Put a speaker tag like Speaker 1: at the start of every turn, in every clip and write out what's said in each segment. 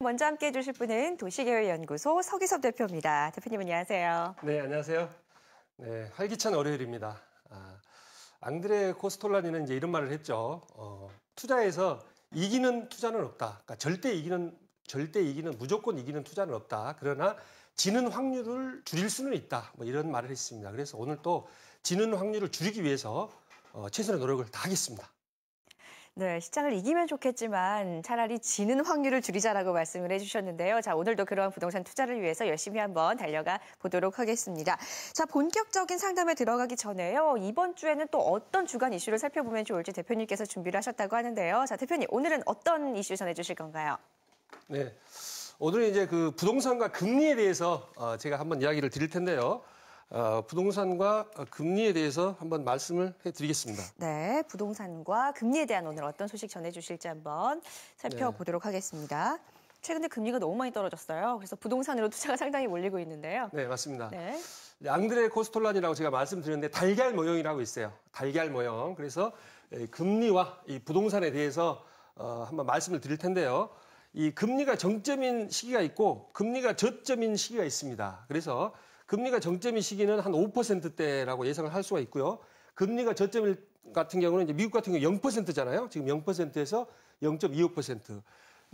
Speaker 1: 먼저 함께해 주실 분은 도시계획연구소 서기섭 대표입니다. 대표님 안녕하세요.
Speaker 2: 네, 안녕하세요. 네, 활기찬 월요일입니다. 앙드레 코스톨라니는 이제 이런 말을 했죠. 투자에서 이기는 투자는 없다. 그러니까 절대 이기는 무조건 이기는 투자는 없다. 그러나 지는 확률을 줄일 수는 있다. 뭐 이런 말을 했습니다. 그래서 오늘 또 지는 확률을 줄이기 위해서 최선의 노력을 다하겠습니다.
Speaker 1: 네, 시장을 이기면 좋겠지만 차라리 지는 확률을 줄이자라고 말씀을 해주셨는데요. 자, 오늘도 그러한 부동산 투자를 위해서 열심히 한번 달려가 보도록 하겠습니다. 자, 본격적인 상담에 들어가기 전에요. 이번 주에는 또 어떤 주간 이슈를 살펴보면 좋을지 대표님께서 준비를 하셨다고 하는데요. 자, 대표님 오늘은 어떤 이슈 전해주실 건가요?
Speaker 2: 네, 오늘은 이제 그 부동산과 금리에 대해서 제가 한번 이야기를 드릴 텐데요. 부동산과 금리에 대해서 한번 말씀을 해드리겠습니다.
Speaker 1: 네, 부동산과 금리에 대한 오늘 어떤 소식 전해주실지 한번 살펴보도록 하겠습니다. 최근에 금리가 너무 많이 떨어졌어요. 그래서 부동산으로 투자가 상당히 몰리고 있는데요.
Speaker 2: 네, 맞습니다.
Speaker 1: 네.
Speaker 2: 앙드레 코스톨란이라고 제가 말씀드렸는데 달걀 모형이라고 있어요. 달걀 모형. 그래서 금리와 이 부동산에 대해서 한번 말씀을 드릴 텐데요. 이 금리가 정점인 시기가 있고 금리가 저점인 시기가 있습니다. 그래서 금리가 정점인 시기는 한 5%대라고 예상을 할 수가 있고요. 금리가 저점 같은 경우는 이제 미국 같은 경우 0%잖아요. 지금 0%에서 0.25%.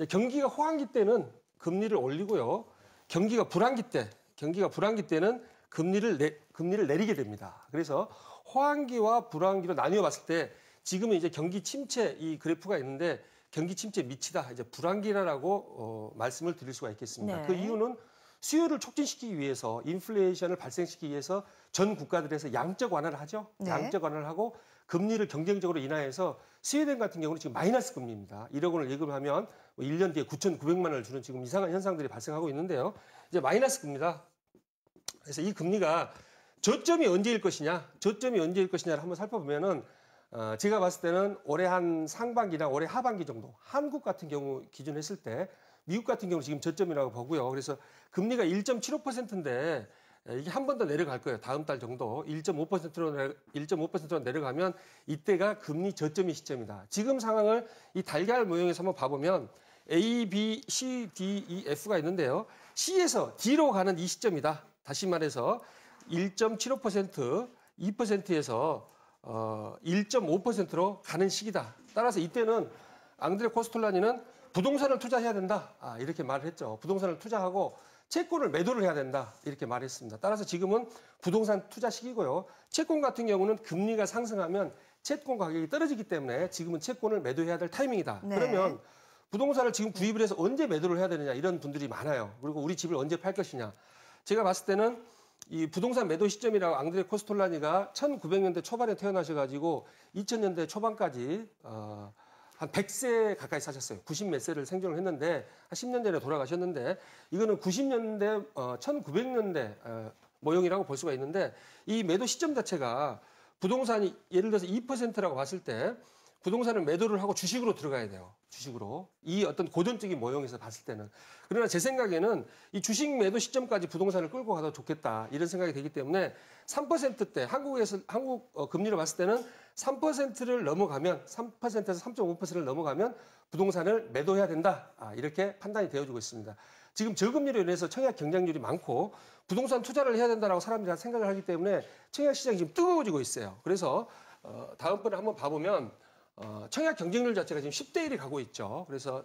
Speaker 2: 경기가 호황기 때는 금리를 올리고요. 경기가 불황기 때는 금리를 내리게 됩니다. 그래서 호황기와 불황기로 나뉘어 봤을 때 지금은 이제 경기 침체 이 그래프가 있는데 경기 침체 밑이다. 이제 불황기라고 말씀을 드릴 수가 있겠습니다.
Speaker 1: 네.
Speaker 2: 그 이유는 수요를 촉진시키기 위해서 인플레이션을 발생시키기 위해서 전 국가들에서 양적 완화를 하죠.
Speaker 1: 네.
Speaker 2: 양적 완화를 하고 금리를 경쟁적으로 인하해서 스웨덴 같은 경우는 지금 마이너스 금리입니다. 1억 원을 예금하면 1년 뒤에 9,900만 원을 주는 지금 이상한 현상들이 발생하고 있는데요. 이제 마이너스 금리다. 그래서 이 금리가 저점이 언제일 것이냐를 한번 살펴보면은 제가 봤을 때는 올해 한 상반기나 올해 하반기 정도 한국 같은 경우 기준했을 때 미국 같은 경우 지금 저점이라고 보고요. 그래서 금리가 1.75%인데 이게 한 번 더 내려갈 거예요. 다음 달 정도 1.5%로 내려가면 이때가 금리 저점의 시점이다. 지금 상황을 이 달걀 모형에서 한번 봐보면 A, B, C, D, E, F가 있는데요. C에서 D로 가는 이 시점이다. 다시 말해서 1.75%, 2%에서 1.5%로 가는 시기다. 따라서 이때는 앙드레 코스톨라니는 부동산을 투자해야 된다. 이렇게 말을 했죠. 부동산을 투자하고 채권을 매도를 해야 된다. 이렇게 말했습니다. 따라서 지금은 부동산 투자 시기고요. 채권 같은 경우는 금리가 상승하면 채권 가격이 떨어지기 때문에 지금은 채권을 매도해야 될 타이밍이다.
Speaker 1: 네.
Speaker 2: 그러면 부동산을 지금 구입을 해서 언제 매도를 해야 되느냐 이런 분들이 많아요. 그리고 우리 집을 언제 팔 것이냐. 제가 봤을 때는 이 부동산 매도 시점이라고 앙드레 코스톨라니가 1900년대 초반에 태어나셔가지고 2000년대 초반까지 한 100세 가까이 사셨어요. 90몇 세를 생존을 했는데 한 10년 전에 돌아가셨는데 이거는 90년대, 1900년대 모형이라고 볼 수가 있는데 이 매도 시점 자체가 부동산이 예를 들어서 2%라고 봤을 때 부동산을 매도를 하고 주식으로 들어가야 돼요. 주식으로. 이 어떤 고전적인 모형에서 봤을 때는. 그러나 제 생각에는 이 주식 매도 시점까지 부동산을 끌고 가도 좋겠다. 이런 생각이 되기 때문에 3%대, 한국 금리로 봤을 때는 3%를 넘어가면, 3%에서 3.5%를 넘어가면 부동산을 매도해야 된다. 이렇게 판단이 되어지고 있습니다. 지금 저금리로 인해서 청약 경쟁률이 많고 부동산 투자를 해야 된다라고 사람들이 생각을 하기 때문에 청약 시장이 지금 뜨거워지고 있어요. 그래서 다음번에 한번 봐보면 청약 경쟁률 자체가 지금 10대 1이 가고 있죠. 그래서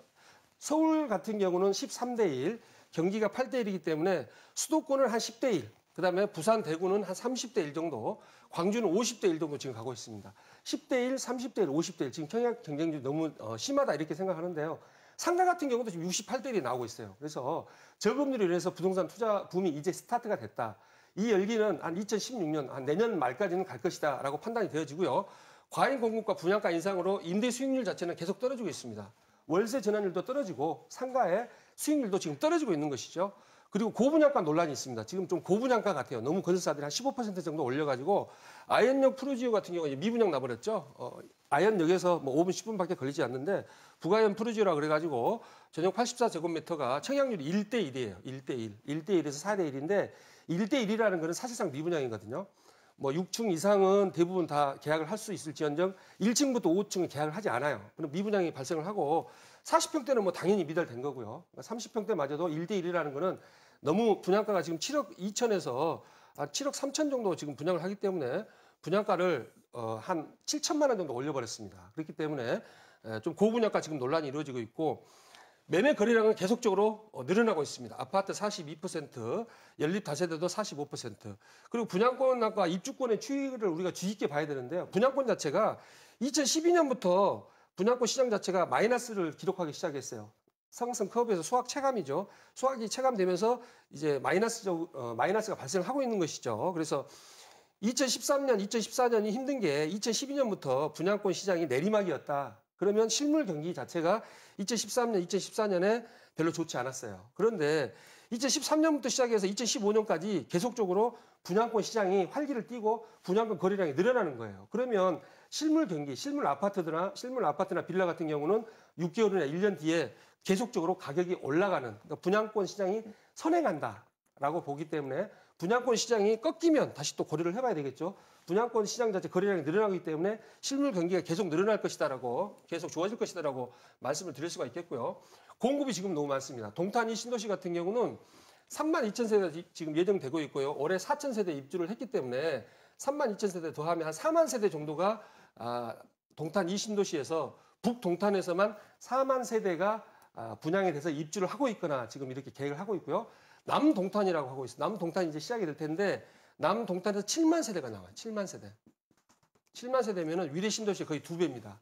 Speaker 2: 서울 같은 경우는 13대 1, 경기가 8대 1이기 때문에 수도권은 한 10대 1, 그다음에 부산, 대구는 한 30대 1 정도, 광주는 50대 1 정도 지금 가고 있습니다. 10대 1, 30대 1, 50대 1, 지금 청약 경쟁률이 너무 심하다 이렇게 생각하는데요. 상가 같은 경우도 지금 68대 1이 나오고 있어요. 그래서 저금리로 인해서 부동산 투자 붐이 이제 스타트가 됐다. 이 열기는 한 2016년, 한 내년 말까지는 갈 것이다라고 판단이 되어지고요. 과잉 공급과 분양가 인상으로 임대 수익률 자체는 계속 떨어지고 있습니다. 월세 전환율도 떨어지고 상가의 수익률도 지금 떨어지고 있는 것이죠. 그리고 고분양가 논란이 있습니다. 지금 좀 고분양가 같아요. 너무 건설사들이 한 15% 정도 올려가지고 아현역 프루지오 같은 경우는 미분양 나버렸죠. 아현역에서 뭐 5분, 10분밖에 걸리지 않는데 북아현 프루지오라 그래가지고 전용 84제곱미터가 청약률이 1대 1이에요. 1대 1. 1대 1에서 4대 1인데 1대 1이라는 거는 사실상 미분양이거든요. 뭐 6층 이상은 대부분 다 계약을 할 수 있을지언정 1층부터 5층은 계약을 하지 않아요. 그럼 미분양이 발생을 하고 40평대는 뭐 당연히 미달된 거고요. 30평대마저도 1대1이라는 거는 너무 분양가가 지금 7억 2천에서 7억 3천 정도 지금 분양을 하기 때문에 분양가를 한 7천만 원 정도 올려버렸습니다. 그렇기 때문에 좀 고분양가 지금 논란이 이루어지고 있고 매매 거래량은 계속적으로 늘어나고 있습니다. 아파트 42%, 연립 다세대도 45%. 그리고 분양권과 입주권의 추이를 우리가 주의 깊게 봐야 되는데요. 분양권 자체가 2012년부터 분양권 시장 자체가 마이너스를 기록하기 시작했어요. 상승 커브에서 수학 체감이죠. 수학이 체감되면서 이제 마이너스가 발생하고 있는 것이죠. 그래서 2013년, 2014년이 힘든 게 2012년부터 분양권 시장이 내리막이었다. 그러면 실물 경기 자체가 2013년, 2014년에 별로 좋지 않았어요. 그런데 2013년부터 시작해서 2015년까지 계속적으로 분양권 시장이 활기를 띠고 분양권 거래량이 늘어나는 거예요. 그러면 실물 경기, 실물 아파트나 빌라 같은 경우는 6개월이나 1년 뒤에 계속적으로 가격이 올라가는, 그러니까 분양권 시장이 선행한다라고 보기 때문에 분양권 시장이 꺾이면 다시 또 고려를 해봐야 되겠죠. 분양권 시장 자체 거래량이 늘어나기 때문에 실물 경기가 계속 늘어날 것이다라고, 계속 좋아질 것이다라고 말씀을 드릴 수가 있겠고요. 공급이 지금 너무 많습니다. 동탄 이 신도시 같은 경우는 32,000세대 지금 예정되고 있고요. 올해 4,000세대 입주를 했기 때문에 32,000세대 더하면 한 4만 세대 정도가 동탄 이 신도시에서 북동탄에서만 4만 세대가 분양이 돼서 입주를 하고 있거나 지금 이렇게 계획을 하고 있고요. 남동탄이라고 하고 있어요. 남동탄이 이제 시작이 될 텐데 남동탄에서 7만 세대가 나와요. 7만 세대. 7만 세대면은 위례 신도시의 거의 2배입니다.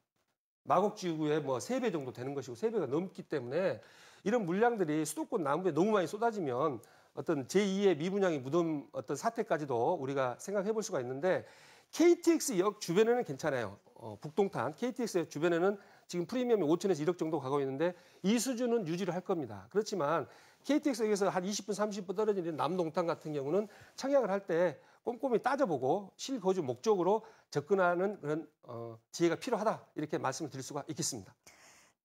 Speaker 2: 마곡지구의 뭐 3배 정도 되는 것이고 3배가 넘기 때문에 이런 물량들이 수도권 남부에 너무 많이 쏟아지면 어떤 제2의 미분양이 묻은 어떤 사태까지도 우리가 생각해 볼 수가 있는데 KTX역 주변에는 괜찮아요. 북동탄 KTX역 주변에는 지금 프리미엄이 5천에서 1억 정도 가고 있는데 이 수준은 유지를 할 겁니다. 그렇지만 KTX역에서 한 20분, 30분 떨어지는 남동탄 같은 경우는 청약을 할 때 꼼꼼히 따져보고 실거주 목적으로 접근하는 그런 지혜가 필요하다 이렇게 말씀을 드릴 수가 있겠습니다.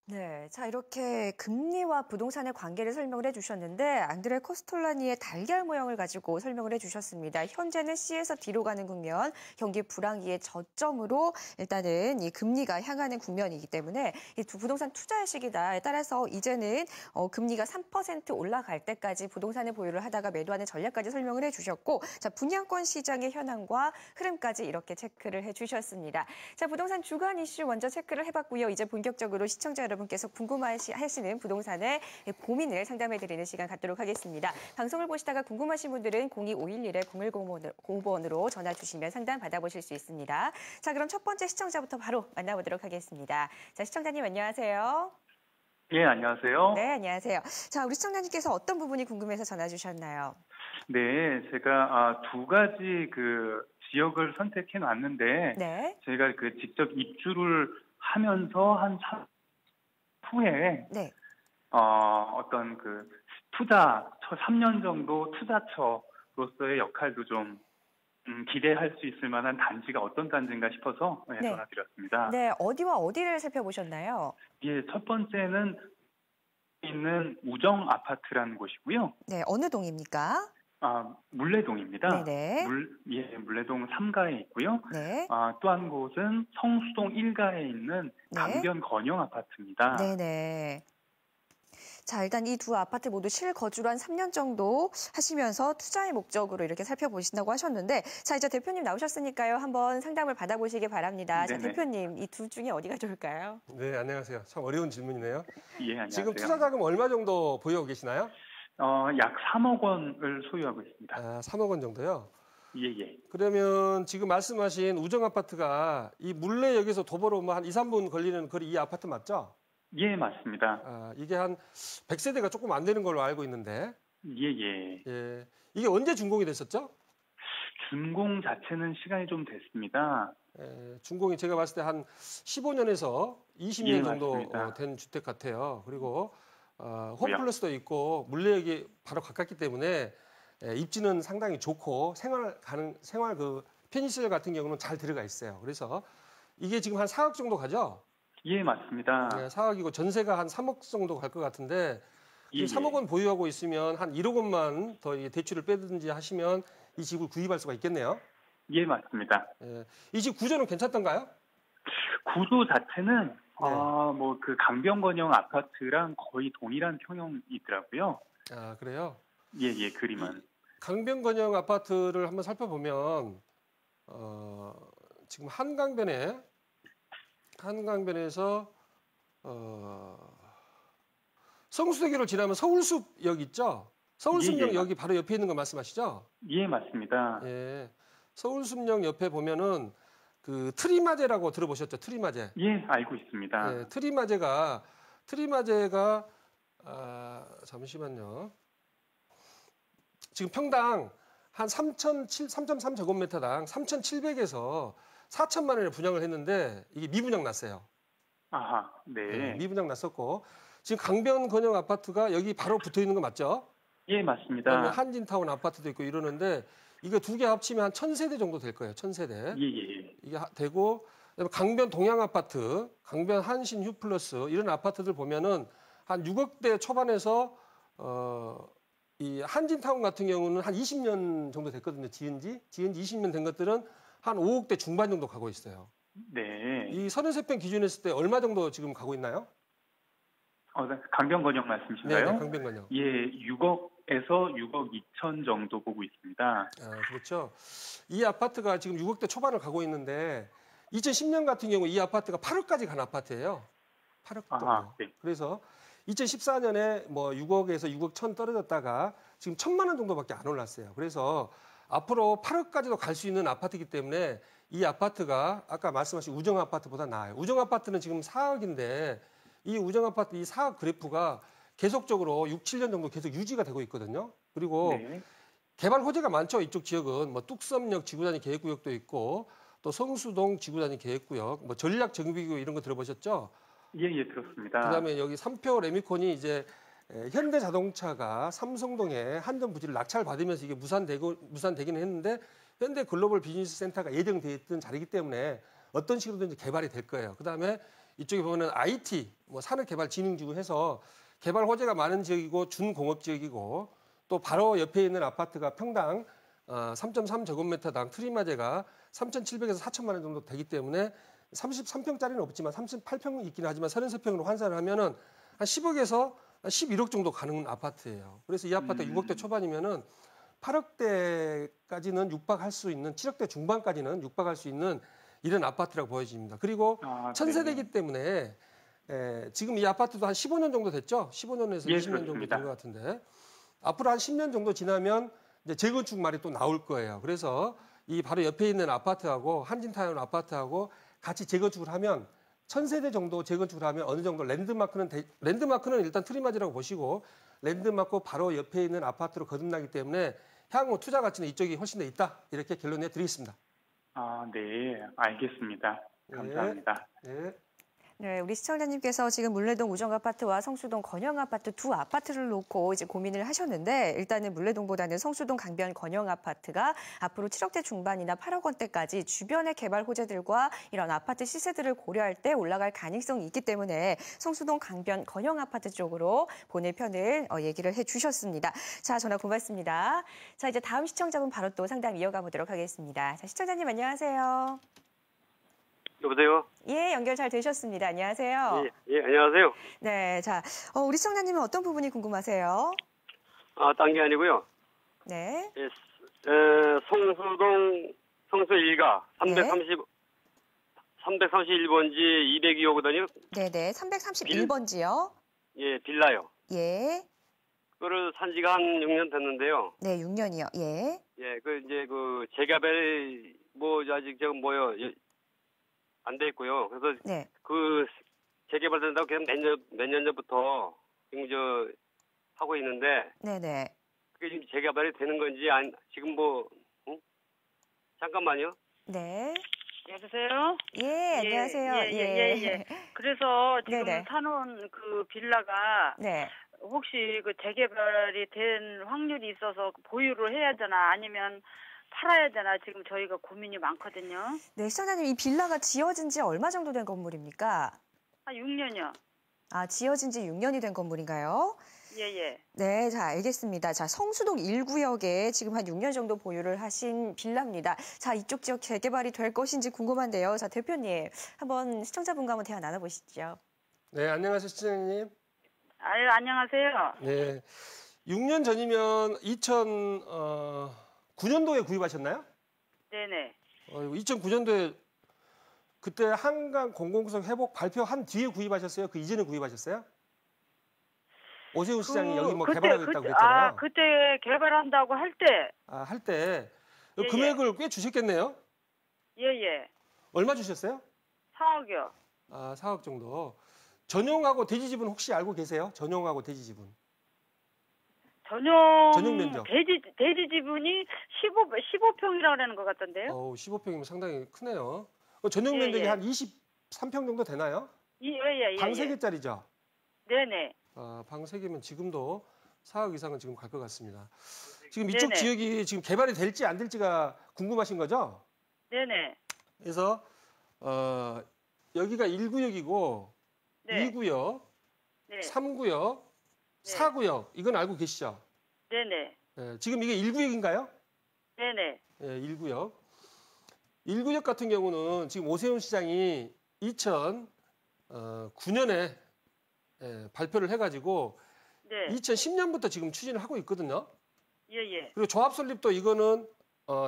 Speaker 1: 네, 자 이렇게 금리와 부동산의 관계를 설명을 해주셨는데 앙드레 코스톨라니의 달걀 모형을 가지고 설명을 해주셨습니다. 현재는 C에서 D로 가는 국면, 경기 불황기의 저점으로 일단은 이 금리가 향하는 국면이기 때문에 이 부동산 투자의 시기다. 따라서 이제는 금리가 3% 올라갈 때까지 부동산을 보유를 하다가 매도하는 전략까지 설명을 해주셨고, 자 분양권 시장의 현황과 흐름까지 이렇게 체크를 해주셨습니다. 자 부동산 주간 이슈 먼저 체크를 해봤고요. 이제 본격적으로 시청자 여러분께서 궁금하시는 부동산의 고민을 상담해드리는 시간 갖도록 하겠습니다. 방송을 보시다가 궁금하신 분들은 0251-0150번으로 전화 주시면 상담 받아보실 수 있습니다. 자, 그럼 첫 번째 시청자부터 바로 만나보도록 하겠습니다. 자, 시청자님 안녕하세요.
Speaker 3: 예, 안녕하세요.
Speaker 1: 네, 안녕하세요. 자, 우리 시청자님께서 어떤 부분이 궁금해서 전화 주셨나요?
Speaker 3: 네, 제가 두 가지 지역을 선택해 놨는데
Speaker 1: 네.
Speaker 3: 제가 직접 입주를 하면서 한 3 후에
Speaker 1: 네.
Speaker 3: 어떤 투자 3년 정도 투자처로서의 역할도 좀 기대할 수 있을 만한 단지가 어떤 단지인가 싶어서
Speaker 1: 네.
Speaker 3: 전화드렸습니다.
Speaker 1: 네, 어디와 어디를 살펴보셨나요?
Speaker 3: 예, 첫 번째는 있는 우정 아파트라는 곳이고요.
Speaker 1: 네, 어느 동입니까?
Speaker 3: 물레동입니다.
Speaker 1: 네네.
Speaker 3: 물레동 3가에 있고요.
Speaker 1: 네.
Speaker 3: 또 한 곳은 성수동 1가에 있는
Speaker 1: 네.
Speaker 3: 강변 건영 아파트입니다.
Speaker 1: 네네. 자, 일단 이 두 아파트 모두 실거주를 한 3년 정도 하시면서 투자의 목적으로 이렇게 살펴보신다고 하셨는데, 자, 이제 대표님 나오셨으니까요. 한번 상담을 받아보시기 바랍니다. 자, 대표님, 이 둘 중에 어디가 좋을까요?
Speaker 2: 네, 안녕하세요. 참 어려운 질문이네요.
Speaker 3: 예, 안녕하세요.
Speaker 2: 지금 투자 자금 얼마 정도 보유하고 계시나요?
Speaker 3: 약 3억 원을 소유하고 있습니다.
Speaker 2: 3억 원 정도요?
Speaker 3: 예.
Speaker 2: 그러면 지금 말씀하신 우정 아파트가 이 물레역에서 도보로 한 2, 3분 걸리는 거리 이 아파트 맞죠?
Speaker 3: 예, 맞습니다.
Speaker 2: 이게 한 100세대가 조금 안 되는 걸로 알고 있는데.
Speaker 3: 예.
Speaker 2: 이게 언제 준공이 됐었죠?
Speaker 3: 준공 자체는 시간이 좀 됐습니다.
Speaker 2: 준공이 제가 봤을 때 한 15년에서 20년 정도
Speaker 3: 맞습니다.
Speaker 2: 된 주택 같아요. 그리고 홈플러스도 있고 물레역이 바로 가깝기 때문에 입지는 상당히 좋고 생활 편의시설 같은 경우는 잘 들어가 있어요. 그래서 이게 지금 한 4억 정도 가죠?
Speaker 3: 예, 맞습니다.
Speaker 2: 4억이고 전세가 한 3억 정도 갈 것 같은데 3억 원 보유하고 있으면 한 1억 원만 더 대출을 빼든지 하시면 이 집을 구입할 수가 있겠네요.
Speaker 3: 예, 맞습니다.
Speaker 2: 이 집 구조는 괜찮던가요?
Speaker 3: 구조 자체는 뭐 그 강변건영 아파트랑 거의 동일한 평형이더라고요.
Speaker 2: 아, 그래요?
Speaker 3: 예, 그림은.
Speaker 2: 강변건영 아파트를 한번 살펴보면 지금 한강변에서 성수대교를 지나면 서울숲역 있죠? 서울숲역 여기 바로 옆에 있는 거 말씀하시죠?
Speaker 3: 예, 맞습니다.
Speaker 2: 예. 서울숲역 옆에 보면은 그 트리마제라고 들어보셨죠? 트리마제.
Speaker 3: 예, 알고 있습니다.
Speaker 2: 예, 트리마제가 잠시만요. 지금 평당 한 3.3제곱미터당 3,700에서 4천만 원에 분양을 했는데 이게 미분양 났어요.
Speaker 3: 아하, 네.
Speaker 2: 미분양 났었고 지금 강변건영 아파트가 여기 바로 붙어 있는 거 맞죠?
Speaker 3: 예, 맞습니다.
Speaker 2: 그다음에 한진타운 아파트도 있고 이러는데 이거 두 개 합치면 한 1,000세대 정도 될 거예요. 1,000세대.
Speaker 3: 예.
Speaker 2: 이게 되고 그다음에 강변 동양 아파트, 강변 한신 휴플러스 이런 아파트들 보면은 한 6억대 초반에서 이 한진타운 같은 경우는 한 20년 정도 됐거든요. 지은 지 20년 된 것들은 한 5억대 중반 정도 가고 있어요.
Speaker 3: 네.
Speaker 2: 이 33평 기준했을 때 얼마 정도 지금 가고 있나요?
Speaker 3: 강변건영 말씀이신가요?
Speaker 2: 네, 강변건영.
Speaker 3: 예, 6억에서 6억 2천 정도 보고 있습니다.
Speaker 2: 아, 그렇죠. 이 아파트가 지금 6억대 초반을 가고 있는데 2010년 같은 경우 이 아파트가 8억까지 간 아파트예요. 8억 정도.
Speaker 3: 아하, 네.
Speaker 2: 그래서 2014년에 뭐 6억에서 6억 1천 떨어졌다가 지금 1,000만 원 정도밖에 안 올랐어요. 그래서 앞으로 8억까지도 갈 수 있는 아파트이기 때문에 이 아파트가 아까 말씀하신 우정 아파트보다 나아요. 우정 아파트는 지금 4억인데 이 우정 아파트 이 4억 그래프가 계속적으로 6, 7년 정도 계속 유지가 되고 있거든요. 그리고
Speaker 3: 네.
Speaker 2: 개발 호재가 많죠. 이쪽 지역은 뭐 뚝섬역 지구단위 계획구역도 있고 또 성수동 지구단위 계획구역, 뭐 전략 정비구역 이런 거 들어보셨죠?
Speaker 3: 예, 들었습니다.
Speaker 2: 그다음에 여기 삼표 레미콘이 이제 현대자동차가 삼성동에 한전 부지를 낙찰받으면서 이게 무산되기는 했는데 현대 글로벌 비즈니스 센터가 예정돼 있던 자리이기 때문에 어떤 식으로든지 개발이 될 거예요. 그다음에 이쪽에 보면은 IT, 뭐 산업개발진흥지구 해서 개발 호재가 많은 지역이고 준공업 지역이고 또 바로 옆에 있는 아파트가 평당 3.3제곱미터당 트리마제가 3,700에서 4천만 원 정도 되기 때문에 33평짜리는 없지만 38평 있긴 하지만 33평으로 환산을 하면은 한 10억에서 11억 정도 가는 아파트예요. 그래서 이 아파트가 6억대 초반이면은 8억대까지는 육박할 수 있는 7억대 중반까지는 육박할 수 있는 이런 아파트라고 보여집니다. 그리고 1,000세대이기 때문에 지금 이 아파트도 한 15년 정도 됐죠? 15년에서 20년 정도 된 것 같은데 앞으로 한 10년 정도 지나면 이제 재건축 말이 또 나올 거예요. 그래서 이 바로 옆에 있는 아파트하고 한진타운 아파트하고 같이 재건축을 하면 1,000세대 정도 재건축을 하면 어느 정도 랜드마크는 일단 트리마지라고 보시고 랜드마크 바로 옆에 있는 아파트로 거듭나기 때문에 향후 투자 가치는 이쪽이 훨씬 더 있다. 이렇게 결론내 드리겠습니다.
Speaker 3: 아, 네. 알겠습니다. 감사합니다.
Speaker 2: 네.
Speaker 1: 네, 우리 시청자님께서 지금 물레동 우정아파트와 성수동 건영아파트 두 아파트를 놓고 이제 고민을 하셨는데 일단은 물레동보다는 성수동 강변 건영아파트가 앞으로 7억대 중반이나 8억 원대까지 주변의 개발 호재들과 이런 아파트 시세들을 고려할 때 올라갈 가능성이 있기 때문에 성수동 강변 건영아파트 쪽으로 보낼 편을 얘기를 해주셨습니다. 자, 전화 고맙습니다. 자, 이제 다음 시청자분 바로 또 상담 이어가 보도록 하겠습니다. 자, 시청자님 안녕하세요.
Speaker 4: 여보세요?
Speaker 1: 예, 연결 잘 되셨습니다. 안녕하세요.
Speaker 4: 예, 안녕하세요.
Speaker 1: 네, 자, 우리 시청자님은 어떤 부분이 궁금하세요?
Speaker 4: 딴 게 아니고요.
Speaker 1: 네.
Speaker 4: 예, 성수동 성수 1가 331번지 202호거든요.
Speaker 1: 네네, 331번지요.
Speaker 4: 예, 빌라요.
Speaker 1: 예.
Speaker 4: 그거를 산 지가 한 6년 됐는데요.
Speaker 1: 네, 6년이요. 예.
Speaker 4: 예, 그 재개발 아직 안 돼 있고요. 그래서
Speaker 1: 네.
Speaker 4: 그 재개발된다고 계속 몇 년 전부터 지금 하고 있는데
Speaker 1: 네네.
Speaker 4: 그게 지금 재개발이 되는 건지 지금 잠깐만요.
Speaker 1: 네.
Speaker 5: 여보세요?
Speaker 1: 예, 안녕하세요.
Speaker 5: 예. 그래서 지금
Speaker 1: 네네.
Speaker 5: 사놓은 그 빌라가
Speaker 1: 네.
Speaker 5: 혹시 그 재개발이 된 확률이 있어서 보유를 해야 되나 아니면 팔아야 되나 지금 저희가 고민이 많거든요.
Speaker 1: 네, 시청자님, 이 빌라가 지어진 지 얼마 정도 된 건물입니까?
Speaker 5: 한 6년이요.
Speaker 1: 아, 지어진 지 6년이 된 건물인가요?
Speaker 5: 예.
Speaker 1: 네, 자, 알겠습니다. 자, 성수동 1구역에 지금 한 6년 정도 보유를 하신 빌라입니다. 자, 이쪽 지역 재개발이 될 것인지 궁금한데요. 자, 대표님, 한번 시청자분과 한번 대화 나눠보시죠.
Speaker 2: 네, 안녕하세요, 시청자님.
Speaker 5: 아유, 안녕하세요.
Speaker 2: 네, 6년 전이면 2009년도에 구입하셨나요?
Speaker 5: 네네.
Speaker 2: 2009년도에 그때 한강 공공구역 회복 발표한 뒤에 구입하셨어요? 그 이전에 구입하셨어요? 오세훈 시장이 여기 뭐 개발하고 있다고 그랬잖아요.
Speaker 5: 그때 개발한다고 할 때.
Speaker 2: 할 때
Speaker 5: 예,
Speaker 2: 금액을 꽤 주셨겠네요?
Speaker 5: 예.
Speaker 2: 얼마 주셨어요?
Speaker 5: 4억이요.
Speaker 2: 4억 정도. 전용하고 대지집은 혹시 알고 계세요? 전용하고 대지집은. 전용 면적.
Speaker 5: 대지 지분이 15평이라고 하는 것 같던데요?
Speaker 2: 15평이면 상당히 크네요. 전용
Speaker 5: 예,
Speaker 2: 면적이
Speaker 5: 예.
Speaker 2: 한 23평 정도 되나요?
Speaker 5: 예.
Speaker 2: 방 3개짜리죠?
Speaker 5: 네네.
Speaker 2: 방 3개면 지금도 4억 이상은 지금 갈 것 같습니다. 지금 이쪽
Speaker 5: 네네.
Speaker 2: 지역이 지금 개발이 될지 안 될지가 궁금하신 거죠?
Speaker 5: 네네.
Speaker 2: 그래서 여기가 1구역이고
Speaker 5: 네.
Speaker 2: 2구역,
Speaker 5: 네.
Speaker 2: 3구역,
Speaker 5: 네.
Speaker 2: 4구역 이건 알고 계시죠?
Speaker 5: 네네.
Speaker 2: 지금 이게 1구역인가요?
Speaker 5: 네네.
Speaker 2: 1구역. 1구역 같은 경우는 지금 오세훈 시장이 2009년에 발표를 해가지고
Speaker 5: 네.
Speaker 2: 2010년부터 지금 추진을 하고 있거든요.
Speaker 5: 예.
Speaker 2: 그리고 조합 설립도 이거는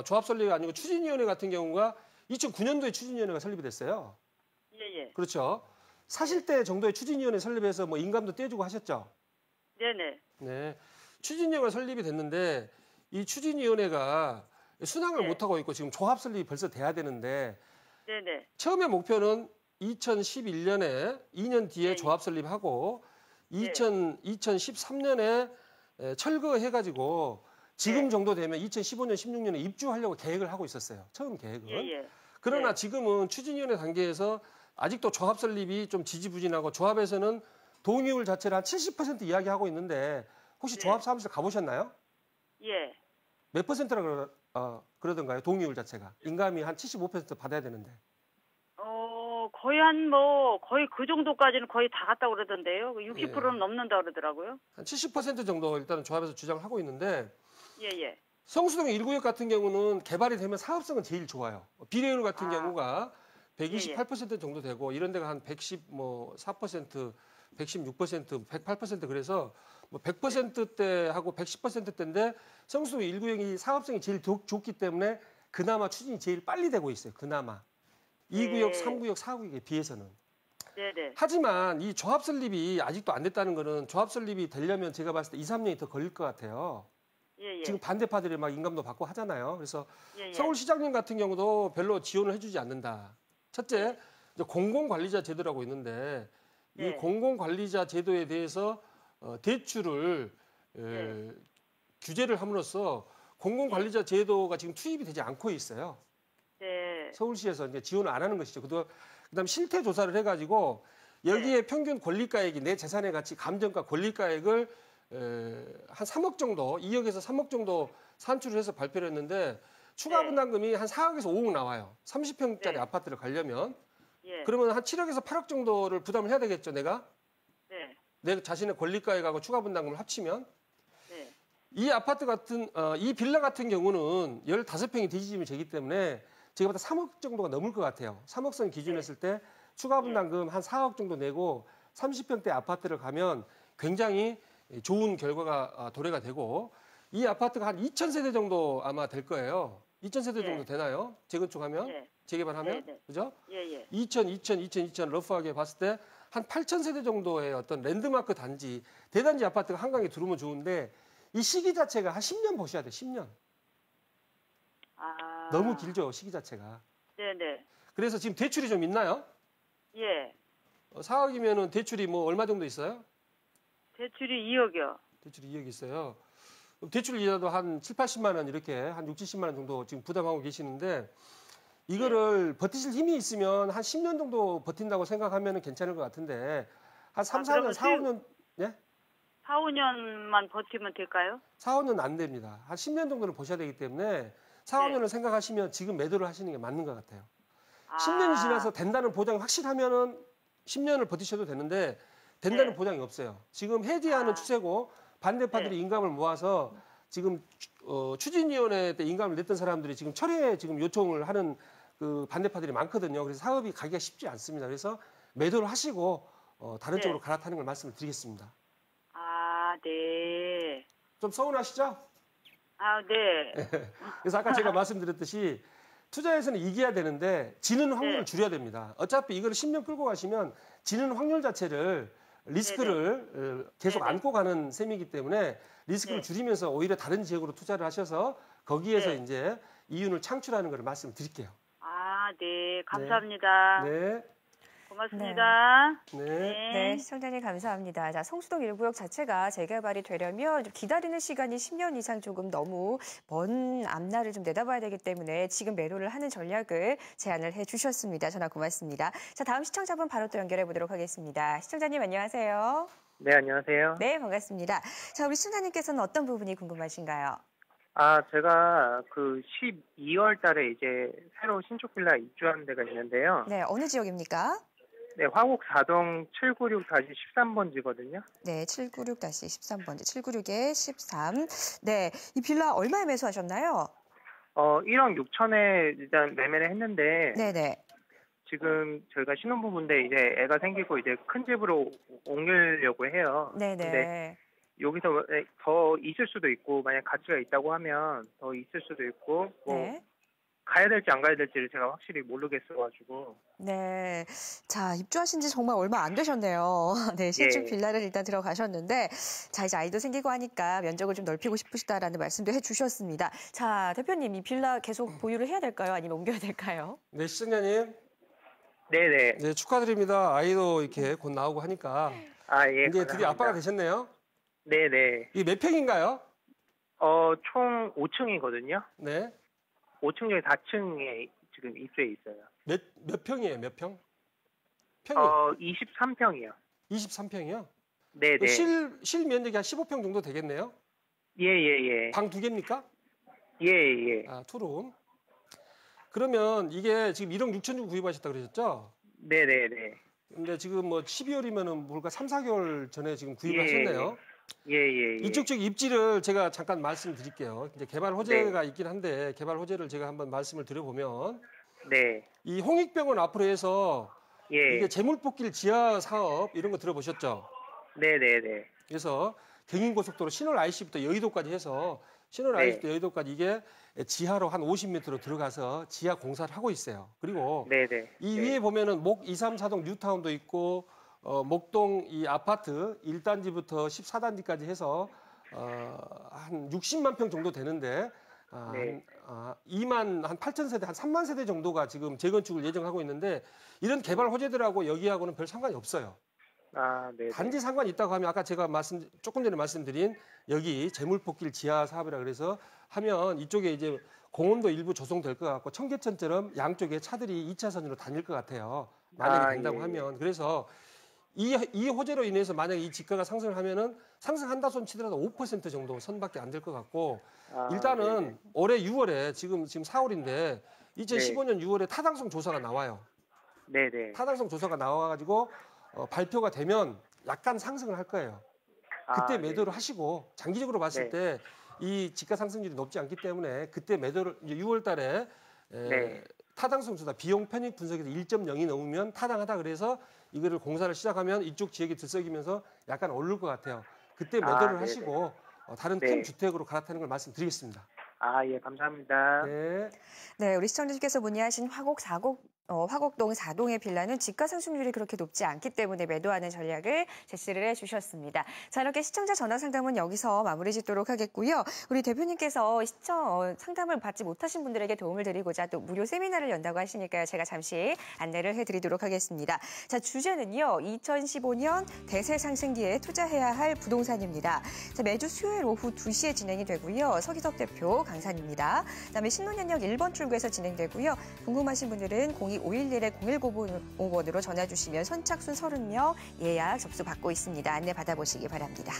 Speaker 2: 조합 설립이 아니고 추진위원회 같은 경우가 2009년도에 추진위원회가 설립이 됐어요.
Speaker 5: 예.
Speaker 2: 그렇죠. 사실 때 정도의 추진위원회 설립해서 뭐 인감도 떼주고 하셨죠.
Speaker 5: 네네.
Speaker 2: 네. 추진위원회가 설립이 됐는데 이 추진위원회가 순항을
Speaker 5: 네.
Speaker 2: 못하고 있고 지금 조합 설립이 벌써 돼야 되는데
Speaker 5: 네네.
Speaker 2: 처음에 목표는 2011년에 2년 뒤에
Speaker 5: 네.
Speaker 2: 조합 설립하고
Speaker 5: 네.
Speaker 2: 2013년에 철거해가지고 지금
Speaker 5: 네.
Speaker 2: 정도 되면 2015년, 16년에 입주하려고 계획을 하고 있었어요. 처음 계획은.
Speaker 5: 예.
Speaker 2: 그러나
Speaker 5: 네.
Speaker 2: 지금은 추진위원회 단계에서 아직도 조합 설립이 좀 지지부진하고 조합에서는 동의율 자체를 한 70% 이야기하고 있는데 혹시
Speaker 5: 네.
Speaker 2: 조합 사무실 가보셨나요?
Speaker 5: 예.
Speaker 2: 몇 퍼센트라 그러던가요? 동의율 자체가. 인감이 한 75% 받아야 되는데.
Speaker 5: 거의 그 정도까지는 거의 다 갔다고 그러던데요. 60%는 넘는다 그러더라고요.
Speaker 2: 한 70% 정도 일단은 조합에서 주장을 하고 있는데
Speaker 5: 예.
Speaker 2: 성수동 1구역 같은 경우는 개발이 되면 사업성은 제일 좋아요. 비례율 같은 경우가 128% 정도 되고 이런 데가 한 114%, 116%, 108% 그래서 뭐 100%대하고 110%대인데 성수동 1구역이 사업성이 제일 좋기 때문에 그나마 추진이 제일 빨리 되고 있어요. 그나마. 2구역, 3구역, 4구역에 비해서는.
Speaker 5: 네네.
Speaker 2: 하지만 이 조합 설립이 아직도 안 됐다는 거는 조합 설립이 되려면 제가 봤을 때 2, 3년이 더 걸릴 것 같아요.
Speaker 5: 예.
Speaker 2: 지금 반대파들이 막 인감도 받고 하잖아요. 그래서
Speaker 5: 예.
Speaker 2: 서울시장님 같은 경우도 별로 지원을 해주지 않는다. 첫째, 이제 공공관리자 제도라고 있는데 이
Speaker 5: 네.
Speaker 2: 공공관리자 제도에 대해서 대출을 규제를 함으로써 공공관리자 제도가 지금 투입이 되지 않고 있어요.
Speaker 5: 네.
Speaker 2: 서울시에서 이제 지원을 안 하는 것이죠. 그다음 실태 조사를 해가지고 여기에 평균 권리가액이 내 재산의 가치, 감정가, 권리가액을 한 3억 정도, 2억에서 3억 정도 산출을 해서 발표를 했는데 추가 분담금이 한 4억에서 5억 나와요. 30평짜리 아파트를 가려면.
Speaker 5: 예.
Speaker 2: 그러면 한 7억에서 8억 정도를 부담을 해야 되겠죠, 내가?
Speaker 5: 네.
Speaker 2: 내 자신의 권리가액하고 추가 분담금을 합치면.
Speaker 5: 네.
Speaker 2: 이 아파트 같은, 이 빌라 같은 경우는 15평이 대지집이 되기 때문에 제가 봤을 때 3억 정도가 넘을 것 같아요. 3억선 기준했을 때 추가 분담금 한 4억 정도 내고 30평대 아파트를 가면 굉장히 좋은 결과가 도래가 되고 이 아파트가 한 2,000세대 정도 아마 될 거예요. 2,000세대 정도 되나요? 재건축하면? 재개발하면? 그죠?
Speaker 5: 예.
Speaker 2: 2,000 러프하게 봤을 때 한 8,000세대 정도의 어떤 랜드마크 단지, 대단지 아파트가 한강에 들어오면 좋은데 이 시기 자체가 한 10년 보셔야 돼요. 10년. 너무 길죠, 시기 자체가.
Speaker 5: 네네.
Speaker 2: 그래서 지금 대출이 좀 있나요?
Speaker 5: 예.
Speaker 2: 4억이면은 대출이 뭐 얼마 정도 있어요?
Speaker 5: 대출이 2억이요.
Speaker 2: 대출이 2억 있어요. 대출 이자도 한 7, 80만 원 이렇게 한 6, 70만 원 정도 지금 부담하고 계시는데 이거를 버티실 힘이 있으면 한 10년 정도 버틴다고 생각하면 괜찮을 것 같은데 한 3, 4년, 4, 5년, 예?
Speaker 5: 4, 5년만 버티면 될까요?
Speaker 2: 4, 5년 안 됩니다. 한 10년 정도는 보셔야 되기 때문에 4, 5년을 생각하시면 지금 매도를 하시는 게 맞는 것 같아요. 10년이 지나서 된다는 보장이 확실하면은 10년을 버티셔도 되는데 된다는 보장이 없어요. 지금 해지하는 추세고 반대파들이
Speaker 5: 네.
Speaker 2: 인감을 모아서 지금 추진위원회 때 인감을 냈던 사람들이 지금 철회 지금 요청을 하는 그 반대파들이 많거든요. 그래서 사업이 가기가 쉽지 않습니다. 그래서 매도를 하시고 다른
Speaker 5: 네.
Speaker 2: 쪽으로 갈아타는 걸 말씀을 드리겠습니다.
Speaker 5: 아, 네.
Speaker 2: 좀 서운하시죠?
Speaker 5: 아, 네.
Speaker 2: 그래서 아까 제가 말씀드렸듯이 투자에서는 이겨야 되는데 지는 확률을
Speaker 5: 네.
Speaker 2: 줄여야 됩니다. 어차피 이걸 10년 끌고 가시면 지는 확률 자체를 리스크를 계속
Speaker 5: 네네.
Speaker 2: 안고 가는 셈이기 때문에 리스크를
Speaker 5: 네.
Speaker 2: 줄이면서 오히려 다른 지역으로 투자를 하셔서 거기에서
Speaker 5: 네.
Speaker 2: 이제 이윤을 창출하는 걸 말씀을 드릴게요.
Speaker 5: 아, 네. 감사합니다.
Speaker 2: 네.
Speaker 5: 고맙습니다.
Speaker 2: 네.
Speaker 1: 네, 시청자님 감사합니다. 자, 성수동 1구역 자체가 재개발이 되려면 좀 기다리는 시간이 10년 이상 조금 너무 먼 앞날을 좀 내다봐야 되기 때문에 지금 매도를 하는 전략을 제안을 해주셨습니다. 전화 고맙습니다. 자, 다음 시청자분 바로 또 연결해 보도록 하겠습니다. 시청자님 안녕하세요.
Speaker 6: 네, 안녕하세요.
Speaker 1: 네, 반갑습니다. 자, 우리 시청자님께서는 어떤 부분이 궁금하신가요?
Speaker 6: 제가 그 12월 달에 이제 새로 신축 빌라 입주한 데가 있는데요.
Speaker 1: 네, 어느 지역입니까?
Speaker 6: 네, 화곡 4동 796-13번지거든요.
Speaker 1: 네, 796-13번지, 796에 13. 네, 이 빌라 얼마에 매수하셨나요?
Speaker 6: 1억 6천에 일단 매매를 했는데,
Speaker 1: 네네.
Speaker 6: 지금 저희가 신혼부부인데 이제 애가 생기고 이제 큰 집으로 옮기려고 해요. 근데
Speaker 1: 네네.
Speaker 6: 여기서 더 있을 수도 있고, 만약 가치가 있다고 하면 더 있을 수도 있고,
Speaker 1: 네.
Speaker 6: 가야 될지 안 가야 될지를 제가 확실히 모르겠어가지고.
Speaker 1: 네. 자, 입주하신 지 정말 얼마 안 되셨네요. 네, 신축
Speaker 6: 예.
Speaker 1: 빌라를 일단 들어가셨는데, 자, 이제 아이도 생기고 하니까 면적을 좀 넓히고 싶으시다라는 말씀도 해주셨습니다. 자, 대표님, 이 빌라 계속 보유를 해야 될까요? 아니면 옮겨야 될까요?
Speaker 2: 네, 시청자님.
Speaker 6: 네네.
Speaker 2: 네, 축하드립니다. 아이도 이렇게 곧 나오고 하니까
Speaker 6: 예.
Speaker 2: 이제 드디어
Speaker 6: 감사합니다.
Speaker 2: 아빠가 되셨네요.
Speaker 6: 네네.
Speaker 2: 이게 몇 평인가요?
Speaker 6: 총 5층이거든요.
Speaker 2: 네.
Speaker 6: 5층 중에 4층에 지금 입주해 있어요.
Speaker 2: 몇 평이에요? 몇 평? 평이
Speaker 6: 23평이요.
Speaker 2: 23평이요?
Speaker 6: 네네.
Speaker 2: 실 면적이 한 15평 정도 되겠네요?
Speaker 6: 예.
Speaker 2: 방 2개입니까?
Speaker 6: 예.
Speaker 2: 아, 투룸. 그러면 이게 지금 1억 6천 주고 구입하셨다 그러셨죠?
Speaker 6: 네네네.
Speaker 2: 근데 지금 뭐 12월이면은 뭘까 3, 4개월 전에 지금 구입을
Speaker 6: 예.
Speaker 2: 하셨네요.
Speaker 6: 예.
Speaker 2: 이쪽 쪽 입지를 제가 잠깐 말씀드릴게요. 이제 개발 호재가 있긴 한데 개발 호재를 제가 한번 말씀을 드려보면
Speaker 6: 네.
Speaker 2: 이 홍익병원 앞으로 해서
Speaker 6: 예.
Speaker 2: 이게 재물뽑길 지하 사업 이런 거 들어보셨죠?
Speaker 6: 네네네.
Speaker 2: 그래서 경인고속도로 신월 IC부터 여의도까지 해서 신월 IC부터 여의도까지 이게 지하로 한 50m로 들어가서 지하 공사를 하고 있어요. 그리고
Speaker 6: 네네.
Speaker 2: 이 위에 보면은 목 2, 3, 4동 뉴타운도 있고 목동 이 아파트 1단지부터 14단지까지 해서 한 60만 평 정도 되는데
Speaker 6: 네.
Speaker 2: 2만 한 8천 세대, 한 3만 세대 정도가 지금 재건축을 예정하고 있는데 이런 개발 호재들하고 여기하고는 별 상관이 없어요.
Speaker 6: 네.
Speaker 2: 단지 상관이 있다고 하면 아까 제가 조금 전에 말씀드린 여기 재물뽑길 지하 사업이라 그래서 하면 이쪽에 이제 공원도 일부 조성될 것 같고 청계천처럼 양쪽에 차들이 2차선으로 다닐 것 같아요. 만약에 된다고
Speaker 6: 예.
Speaker 2: 하면. 그래서 이 호재로 인해서 만약에 이 지가가 상승을 하면은 상승한다 손 치더라도 5% 정도 선밖에 안 될 것 같고 일단은
Speaker 6: 네네.
Speaker 2: 올해 6월에 지금 4월인데 2015년 6월에 타당성 조사가 나와요.
Speaker 6: 네네.
Speaker 2: 타당성 조사가 나와가지고 발표가 되면 약간 상승을 할 거예요. 그때 매도를 하시고 장기적으로 봤을 때 이 지가 상승률이 높지 않기 때문에 그때 매도를 이제 6월 달에 타당성 조사 비용 편익 분석에서 1.0이 넘으면 타당하다 그래서 이거를 공사를 시작하면 이쪽 지역이 들썩이면서 약간 오를 것 같아요. 그때 매도를 하시고 다른 큰 주택으로 갈아타는 걸 말씀드리겠습니다.
Speaker 6: 예, 감사합니다.
Speaker 1: 네, 우리 시청자님께서 문의하신 화곡동 4동의 빌라는 지가 상승률이 그렇게 높지 않기 때문에 매도하는 전략을 제시를 해주셨습니다. 자, 이렇게 시청자 전화 상담은 여기서 마무리 짓도록 하겠고요. 우리 대표님께서 상담을 받지 못하신 분들에게 도움을 드리고자 또 무료 세미나를 연다고 하시니까요. 제가 잠시 안내를 해드리도록 하겠습니다. 자, 주제는요. 2015년 대세 상승기에 투자해야 할 부동산입니다. 자, 매주 수요일 오후 2시에 진행이 되고요. 서기석 대표 강사입니다. 그다음에 신논현역 1번 출구에서 진행되고요. 궁금하신 분들은 02-511-0155번으로 전화 주시면 선착순 30명 예약 접수 받고 있습니다. 안내 받아보시기 바랍니다.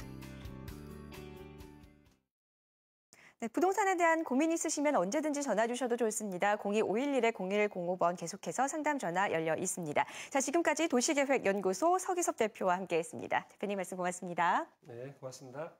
Speaker 1: 네, 부동산에 대한 고민 있으시면 언제든지 전화 주셔도 좋습니다. 02-511-0105번 계속해서 상담 전화 열려 있습니다. 자, 지금까지 도시계획연구소 서기석 대표와 함께했습니다. 대표님 말씀 고맙습니다.
Speaker 2: 네, 고맙습니다.